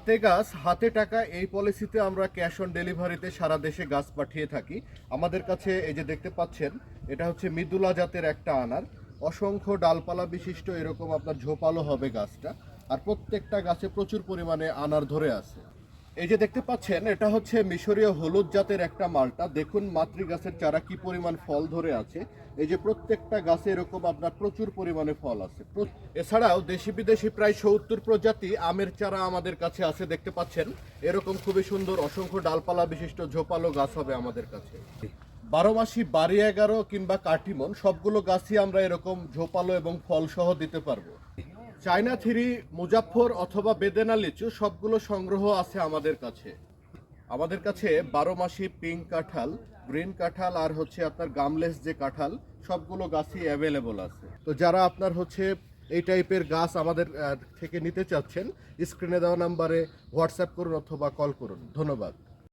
হাতে গাছ হাতে টাকা এই পলিসিতে আমরা ক্যাশ অন ডেলিভারিতে সারা দেশে গাছ পাঠিয়ে থাকি। আমাদের কাছে এই যে দেখতে পাচ্ছেন, এটা হচ্ছে মৃদুলা জাতের একটা আনার, অসংখ্য ডালপালা বিশিষ্ট, এরকম আপনার ঝোপালো হবে গাছটা। আর প্রত্যেকটা গাছে প্রচুর পরিমাণে আনার ধরে আছে। এই যে দেখতে পাচ্ছেন, এটা হচ্ছে মিশরীয় হলুদ জাতের একটা মালটা। দেখুন মাতৃ গাছের চারা কি পরিমাণ ফল ধরে আছে। এই যে প্রত্যেকটা গাছে এরকম আপনার প্রচুর পরিমাণে ফল আছে। এছাড়াও দেশি বিদেশি প্রায় 70 প্রজাতি আমের চারা আমাদের কাছে আছে। দেখতে পাচ্ছেন এরকম খুবই সুন্দর অসংখ্য ডালপালা বিশিষ্ট ঝোপালো গাছ হবে আমাদের কাছে। 12 মাসি বাড়ি 11 কিংবা কাটিমন সবগুলো গাছই আমরা এরকম ঝোপালো এবং ফল সহ দিতে পারবো। চায়না থ্রি, মুজাফফর অথবা বেদেনা লিচু সবগুলো সংগ্রহ আছে আমাদের কাছে। আমাদের কাছে 12 মাসি পিঙ্ক কাঁঠাল, গ্রিন কাঁঠাল আর হচ্ছে আপনার গামলেস যে কাঁঠাল, সবগুলো গাছই অ্যাভেলেবল আছে। তো যারা আপনার হচ্ছে এই টাইপের গাছ আমাদের থেকে নিতে চাচ্ছেন, স্ক্রিনে দেওয়া নাম্বারে হোয়াটসঅ্যাপ করুন অথবা কল করুন। ধন্যবাদ।